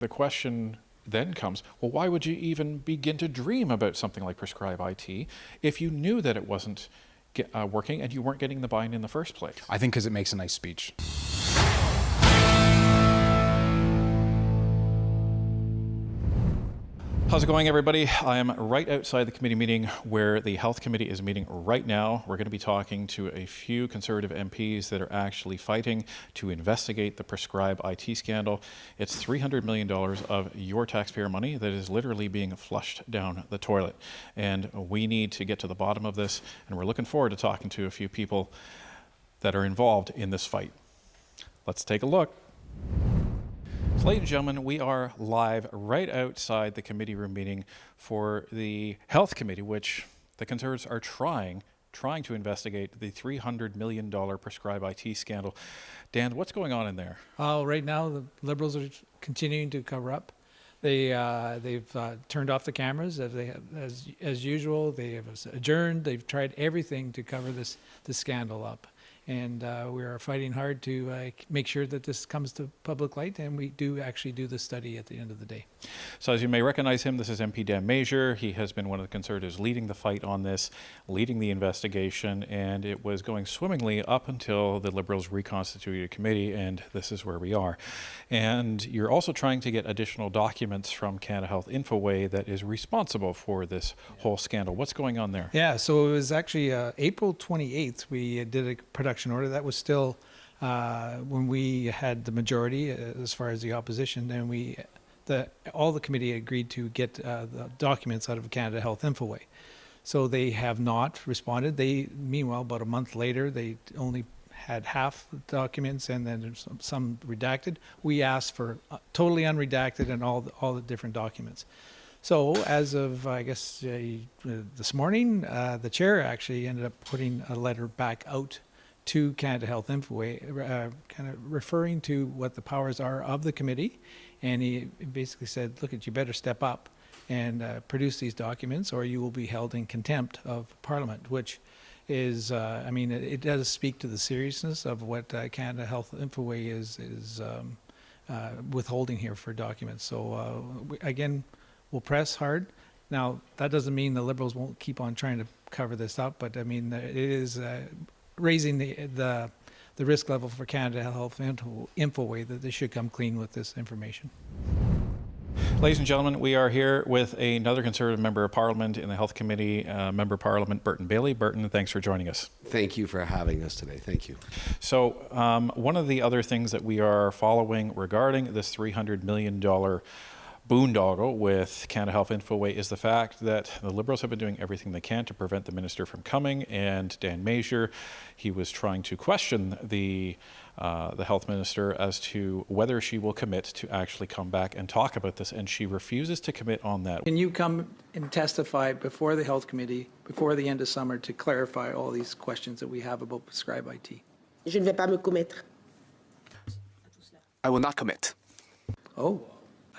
The question then comes, well, why would you even begin to dream about something like Prescribe IT if you knew that it wasn't working and you weren't getting the buy-in in the first place? I think because it makes a nice speech. How's it going, everybody? I am right outside the committee meeting where the Health Committee is meeting right now. We're going to be talking to a few Conservative MPs that are actually fighting to investigate the Prescribe IT scandal. It's $300 million of your taxpayer money that is literally being flushed down the toilet. And we need to get to the bottom of this, and we're looking forward to talking to a few people that are involved in this fight. Let's take a look. So, ladies and gentlemen, we are live right outside the committee room meeting for the Health Committee, which the Conservatives are trying to investigate the $300 million Prescribe IT scandal. Dan, what's going on in there? Right now, the Liberals are continuing to cover up. They've turned off the cameras as usual. They have adjourned. They've tried everything to cover this scandal up. And we are fighting hard to make sure that this comes to public light, and we do actually do the study at the end of the day. So as you may recognize him, this is MP Dan Major. He has been one of the Conservatives leading the fight on this, leading the investigation, and it was going swimmingly up until the Liberals reconstituted a committee, and this is where we are. And you're also trying to get additional documents from Canada Health Infoway that is responsible for this whole scandal. What's going on there? Yeah, so it was actually April 28th, we did a production order. That was still when we had the majority as far as the opposition, and all the committee agreed to get the documents out of Canada Health Infoway. So they have not responded. Meanwhile, about a month later, they only had half the documents, and then there's some redacted. We asked for totally unredacted and all the different documents. So as of, I guess, this morning, the chair actually ended up putting a letter back out to Canada Health Infoway, kind of referring to what the powers are of the committee. And he basically said, look, you better step up and produce these documents, or you will be held in contempt of Parliament, which is, it does speak to the seriousness of what Canada Health Infoway is withholding here for documents. So again, we'll press hard. Now, that doesn't mean the Liberals won't keep on trying to cover this up, but I mean, it is raising the risk level for Canada Health Infoway that they should come clean with this information. Ladies and gentlemen, we are here with another Conservative Member of Parliament in the Health Committee, Member of Parliament Burton Bailey. Burton, thanks for joining us. Thank you for having us today. Thank you. So one of the other things that we are following regarding this $300 million boondoggle with Canada Health Infoway is the fact that the Liberals have been doing everything they can to prevent the minister from coming, and Dan Major, he was trying to question the health minister as to whether she will commit to actually come back and talk about this, and she refuses to commit on that. Can you come and testify before the Health Committee, before the end of summer, to clarify all these questions that we have about Prescribe IT? Je ne vais pas me commettre. I will not commit. Oh,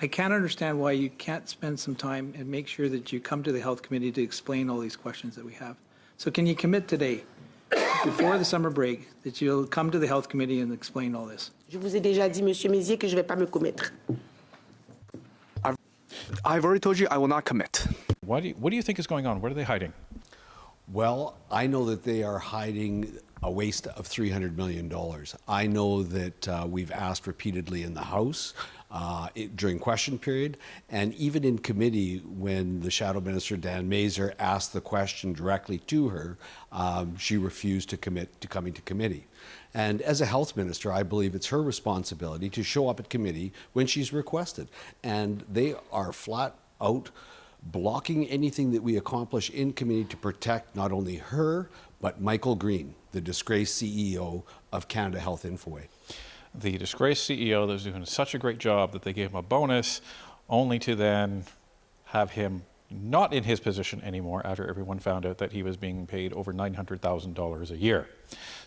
I can't understand why you can't spend some time and make sure that you come to the Health Committee to explain all these questions that we have. So can you commit today, before the summer break, that you'll come to the Health Committee and explain all this? Je vous ai déjà dit, Monsieur Mézier, que je ne vais pas me commettre. I've already told you I will not commit. What do you think is going on? What are they hiding? Well, I know that they are hiding a waste of $300 million. I know that we've asked repeatedly in the House during question period, and even in committee when the Shadow Minister Dan Major asked the question directly to her, she refused to commit to coming to committee. And as a health minister, I believe it's her responsibility to show up at committee when she's requested. And they are flat out blocking anything that we accomplish in committee to protect not only her, but Michael Green, the disgraced CEO of Canada Health Infoway. The disgraced CEO that was doing such a great job that they gave him a bonus, only to then have him not in his position anymore after everyone found out that he was being paid over $900,000 a year.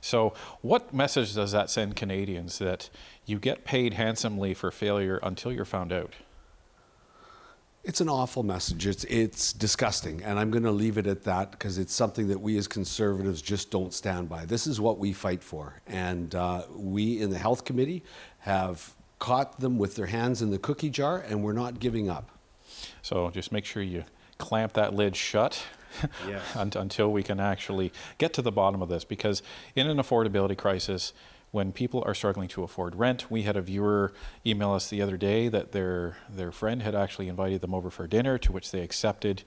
So what message does that send Canadians, that you get paid handsomely for failure until you're found out? It's an awful message. It's disgusting, and I'm going to leave it at that because it's something that we as Conservatives just don't stand by. This is what we fight for, and we in the Health Committee have caught them with their hands in the cookie jar, and we're not giving up. So just make sure you clamp that lid shut until we can actually get to the bottom of this, because in an affordability crisis, when people are struggling to afford rent, we had a viewer email us the other day that their friend had actually invited them over for dinner, to which they accepted.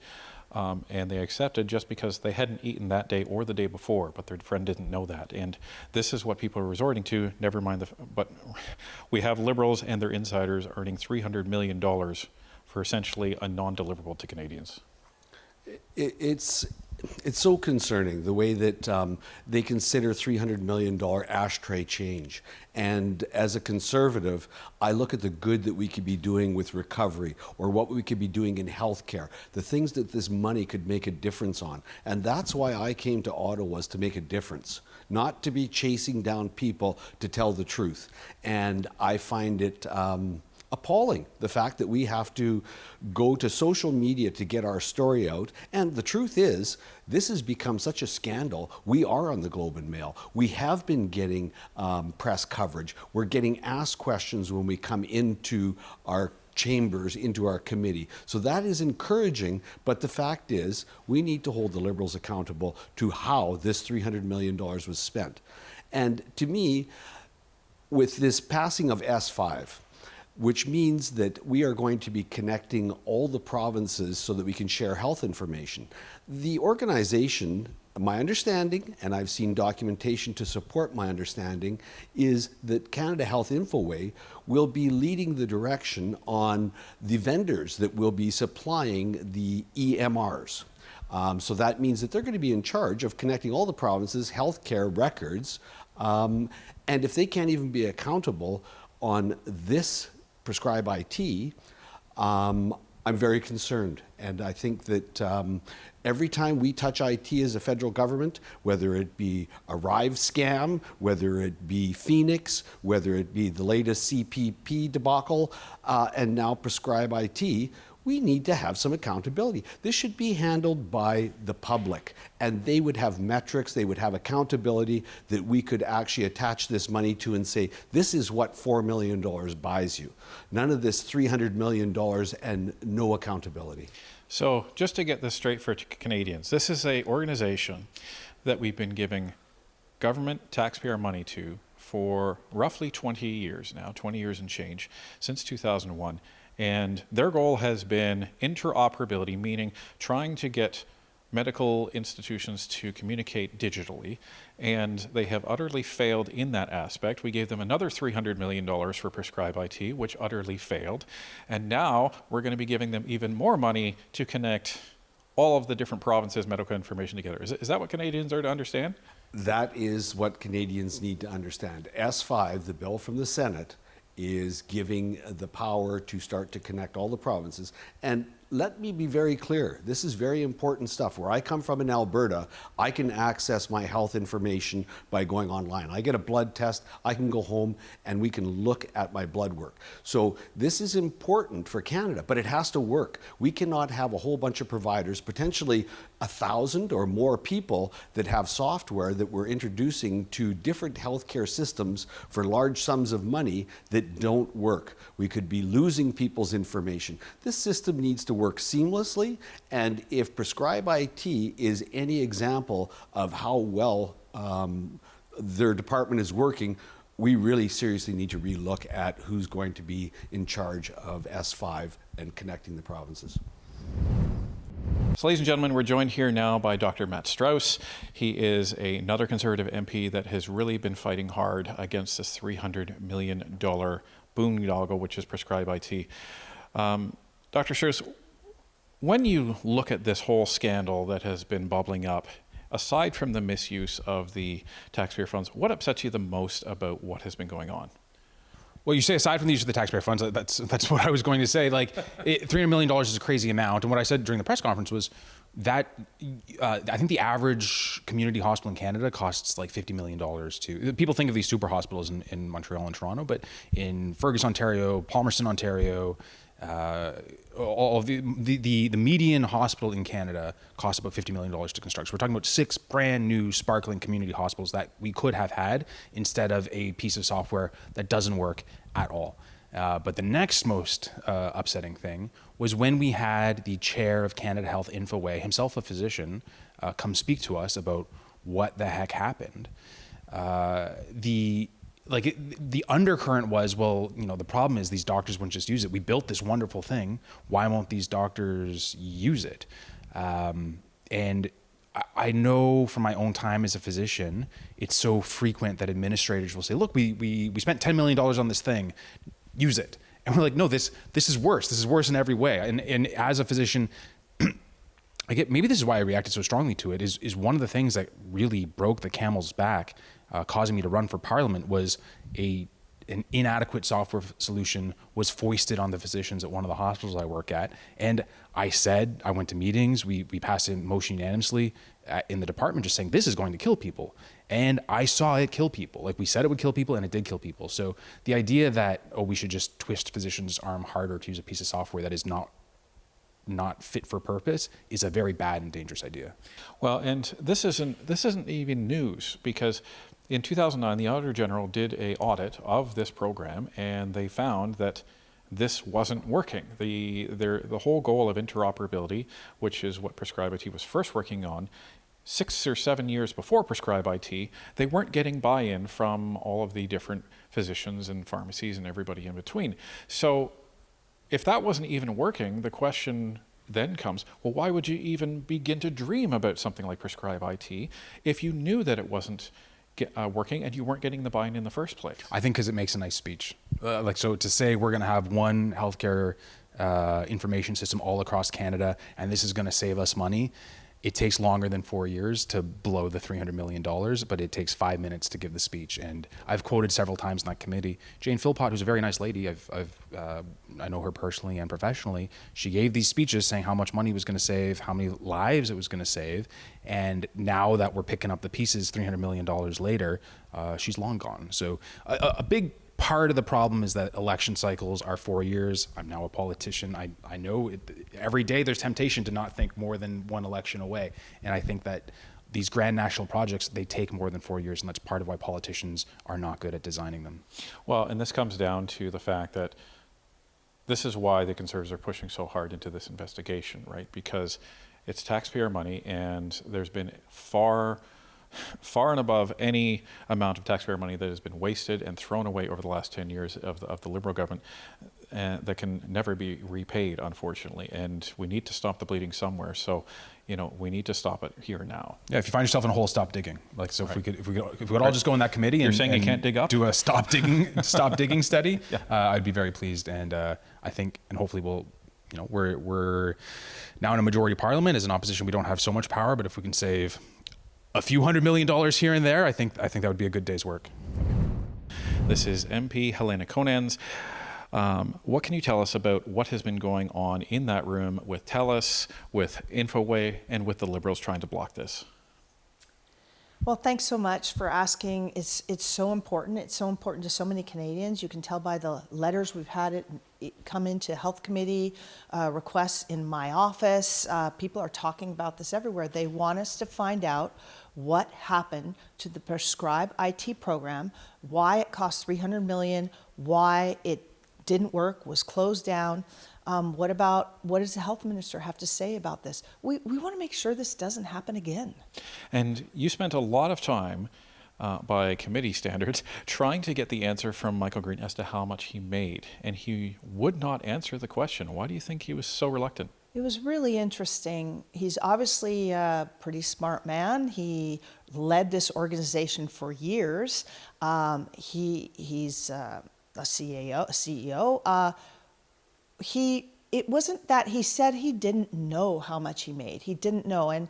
And they accepted just because they hadn't eaten that day or the day before, but their friend didn't know that. And this is what people are resorting to, never mind but we have Liberals and their insiders earning $300 million for essentially a non-deliverable to Canadians. It's so concerning the way that they consider $300 million ashtray change. And as a conservative, I look at the good that we could be doing with recovery, or what we could be doing in healthcare, the things that this money could make a difference on. And that's why I came to Ottawa, was to make a difference, not to be chasing down people to tell the truth. And I find it appalling, the fact that we have to go to social media to get our story out. And the truth is, this has become such a scandal. We are on the Globe and Mail. We have been getting press coverage. We're getting asked questions when we come into our chambers, into our committee. So that is encouraging, but the fact is, we need to hold the Liberals accountable to how this $300 million was spent. And to me, with this passing of S5, which means that we are going to be connecting all the provinces so that we can share health information. The organization, my understanding, and I've seen documentation to support my understanding, is that Canada Health Infoway will be leading the direction on the vendors that will be supplying the EMRs. So that means that they're going to be in charge of connecting all the provinces' healthcare records. And if they can't even be accountable on this prescribe IT, I'm very concerned. And I think that every time we touch IT as a federal government, whether it be a Rive scam, whether it be Phoenix, whether it be the latest CPP debacle, and now prescribe IT, we need to have some accountability. This should be handled by the public, and they would have metrics, they would have accountability that we could actually attach this money to and say, this is what $4 million buys you. None of this $300 million and no accountability. So just to get this straight for Canadians, this is an organization that we've been giving government taxpayer money to for roughly 20 years now, 20 years and change, since 2001. And their goal has been interoperability, meaning trying to get medical institutions to communicate digitally, and they have utterly failed in that aspect. We gave them another $300 million for Prescribe IT, which utterly failed. And now we're going to be giving them even more money to connect all of the different provinces' medical information together. Is that what Canadians are to understand? That is what Canadians need to understand. S5, the bill from the Senate, is giving the power to start to connect all the provinces. And let me be very clear, this is very important stuff. Where I come from in Alberta, I can access my health information by going online. I get a blood test, I can go home and we can look at my blood work. So this is important for Canada, but it has to work. We cannot have a whole bunch of providers, potentially 1,000 or more people that have software that we're introducing to different healthcare systems for large sums of money that don't work. We could be losing people's information. This system needs to work seamlessly, and if Prescribe IT is any example of how well their department is working, we really seriously need to relook at who's going to be in charge of S5 and connecting the provinces. So, ladies and gentlemen, we're joined here now by Dr. Matt Strauss. He is another Conservative MP that has really been fighting hard against this $300 million boondoggle, which is Prescribe IT. Dr. Strauss, when you look at this whole scandal that has been bubbling up, aside from the misuse of the taxpayer funds, what upsets you the most about what has been going on? Well, you say aside from the use of the taxpayer funds, that's what I was going to say. Like, $300 million is a crazy amount. And what I said during the press conference was that I think the average community hospital in Canada costs like $50 million to. People think of these super hospitals in Montreal and Toronto, but in Fergus, Ontario, Palmerston, Ontario, all of the median hospital in Canada costs about $50 million to construct. So we're talking about 6 brand new sparkling community hospitals that we could have had instead of a piece of software that doesn't work at all. But the next most upsetting thing was when we had the chair of Canada Health Infoway, himself a physician, come speak to us about what the heck happened. The undercurrent was, well, the problem is these doctors wouldn't just use it. We built this wonderful thing. Why won't these doctors use it? And I know from my own time as a physician, it's so frequent that administrators will say, look, we spent $10 million on this thing, use it. And we're like, no, this is worse. This is worse in every way. And as a physician, maybe this is why I reacted so strongly to it, is one of the things that really broke the camel's back, causing me to run for parliament, was an inadequate software solution was foisted on the physicians at one of the hospitals I work at. And I went to meetings, we passed a motion unanimously in the department just saying, this is going to kill people. And I saw it kill people. Like we said it would kill people, and it did kill people. So the idea that, we should just twist physicians' arm harder to use a piece of software that is not fit for purpose is a very bad and dangerous idea. Well, and this isn't even news, because in 2009, the Auditor General did an audit of this program, and they found that this wasn't working. The whole goal of interoperability, which is what Prescribe IT was first working on, 6 or 7 years before Prescribe IT, they weren't getting buy-in from all of the different physicians and pharmacies and everybody in between. So if that wasn't even working, the question then comes, well, why would you even begin to dream about something like Prescribe IT if you knew that it wasn't working and you weren't getting the buy-in in the first place? I think because it makes a nice speech. So to say we're going to have one healthcare information system all across Canada and this is going to save us money, it takes longer than 4 years to blow the $300 million, but it takes 5 minutes to give the speech. And I've quoted several times in that committee, Jane Philpott, who's a very nice lady, I know her personally and professionally, she gave these speeches saying how much money it was going to save, how many lives it was going to save. And now that we're picking up the pieces $300 million later, she's long gone. So a big part of the problem is that election cycles are 4 years. I'm now a politician. I know every day there's temptation to not think more than one election away. And I think that these grand national projects, they take more than 4 years, and that's part of why politicians are not good at designing them. Well, and this comes down to the fact that this is why the Conservatives are pushing so hard into this investigation, right? Because it's taxpayer money, and there's been far and above any amount of taxpayer money that has been wasted and thrown away over the last 10 years of the Liberal government that can never be repaid, unfortunately. And we need to stop the bleeding somewhere. So, we need to stop it here now. Yeah, if you find yourself in a hole, stop digging. Like, so right. if we could all just go in that committee You're and saying you can't dig up? Do a stop digging study, yeah. I'd be very pleased. And I think, and hopefully we're now in a majority parliament. As an opposition, we don't have so much power, but if we can save a few $100 million here and there, I think that would be a good day's work. This is MP Helena Conans. What can you tell us about what has been going on in that room with TELUS, with Infoway, and with the Liberals trying to block this? Well, thanks so much for asking. It's so important. It's so important to so many Canadians. You can tell by the letters we've had it come into Health Committee, requests in my office. People are talking about this everywhere. They want us to find out what happened to the Prescribe IT program, why it cost $300 million, why it didn't work, was closed down. What does the health minister have to say about this? We want to make sure this doesn't happen again. And you spent a lot of time, by committee standards, trying to get the answer from Michael Green as to how much he made, and he would not answer the question. Why do you think he was so reluctant? It was really interesting. He's obviously a pretty smart man. He led this organization for years. He's a CEO. It wasn't that he said he didn't know how much he made. He didn't know. And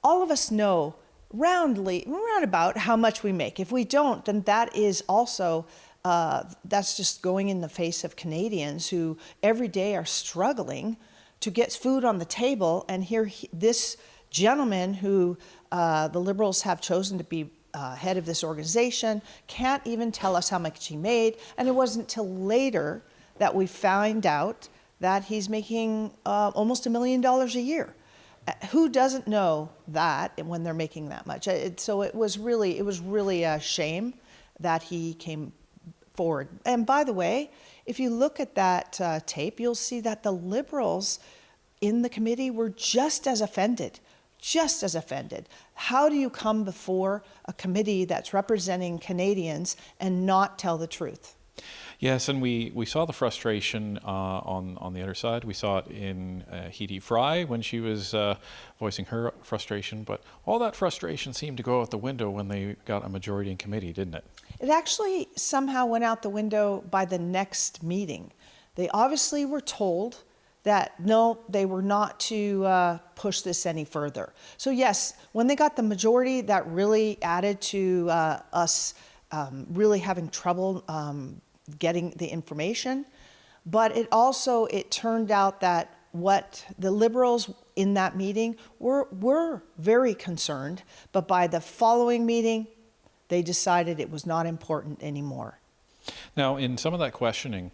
all of us know roundabout how much we make. If we don't, then that is also, that's just going in the face of Canadians who every day are struggling to get food on the table. And here, this gentleman who the Liberals have chosen to be head of this organization can't even tell us how much he made. And it wasn't till later that we find out that he's making almost $1 million a year. Who doesn't know that when they're making that much? So it was really a shame that he came forward. And by the way, if you look at that tape, you'll see that the Liberals in the committee were just as offended. Just as offended. How do you come before a committee that's representing Canadians and not tell the truth? Yes, and we saw the frustration on the other side. We saw it in Heidi Fry when she was voicing her frustration, but all that frustration seemed to go out the window when they got a majority in committee, didn't it? It actually somehow went out the window by the next meeting. They obviously were told that no, they were not to push this any further. So yes, when they got the majority, that really added to us really having trouble getting the information. But it turned out that what the Liberals in that meeting were very concerned, but by the following meeting, they decided it was not important anymore. Now, in some of that questioning,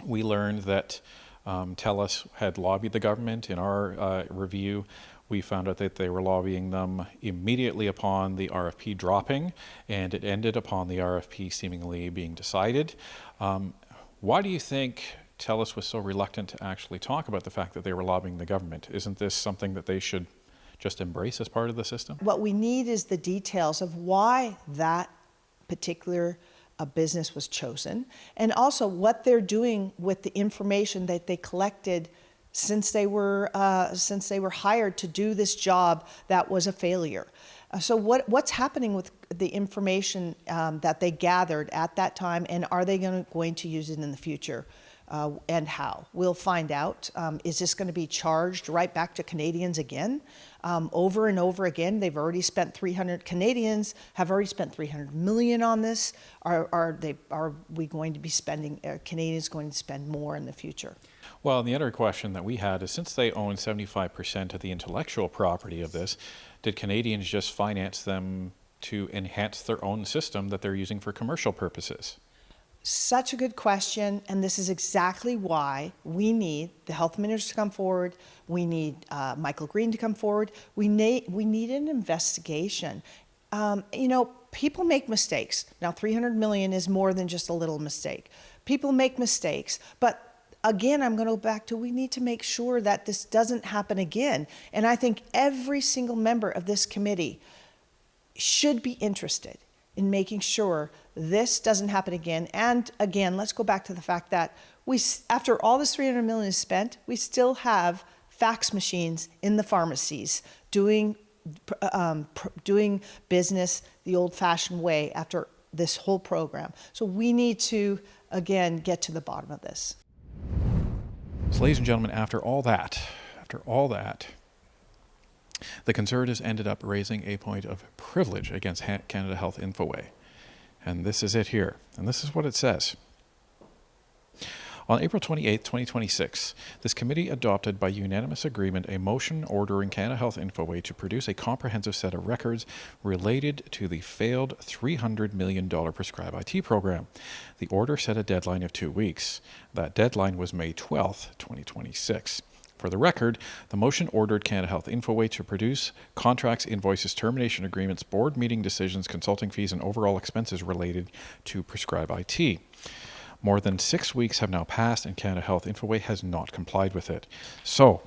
we learned that TELUS had lobbied the government. In our review, we found out that they were lobbying them immediately upon the RFP dropping, and it ended upon the RFP seemingly being decided. Why do you think TELUS was so reluctant to actually talk about the fact that they were lobbying the government? Isn't this something that they should just embrace as part of the system? What we need is the details of why that particular a business was chosen, and also what they're doing with the information that they collected since they were hired to do this job that was a failure. So what's happening with the information that they gathered at that time, and are they going to use it in the future? And how? We'll find out. Is this going to be charged right back to Canadians again? Over and over again, Canadians have already spent $300 million on this. Are we going to be spending, are Canadians going to spend more in the future? Well, the other question that we had is, since they own 75% of the intellectual property of this, did Canadians just finance them to enhance their own system that they're using for commercial purposes? Such a good question, and this is exactly why we need the health minister to come forward. We need Michael Green to come forward. We need an investigation. People make mistakes. Now, $300 million is more than just a little mistake. People make mistakes, but again, I'm going to go back to, we need to make sure that this doesn't happen again. And I think every single member of this committee should be interested in making sure this doesn't happen again. And again, let's go back to the fact that after all this $300 million is spent, we still have fax machines in the pharmacies doing business the old-fashioned way after this whole program. So we need to, again, get to the bottom of this. So, ladies and gentlemen, after all that, the Conservatives ended up raising a point of privilege against Canada Health Infoway. And this is it here. And this is what it says. On April 28, 2026, this committee adopted by unanimous agreement a motion ordering Canada Health Infoway to produce a comprehensive set of records related to the failed $300 million Prescribe IT program. The order set a deadline of 2 weeks. That deadline was May 12, 2026. For the record, the motion ordered Canada Health Infoway to produce contracts, invoices, termination agreements, board meeting decisions, consulting fees, and overall expenses related to Prescribe IT. More than 6 weeks have now passed, and Canada Health Infoway has not complied with it. So,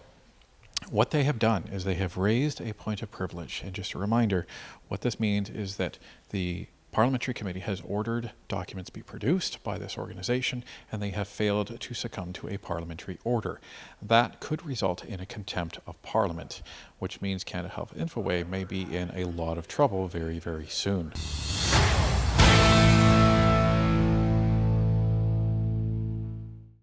what they have done is they have raised a point of privilege. And just a reminder, what this means is that the Parliamentary Committee has ordered documents be produced by this organization, and they have failed to succumb to a parliamentary order. That could result in a contempt of Parliament, which means Canada Health Infoway may be in a lot of trouble very, very soon.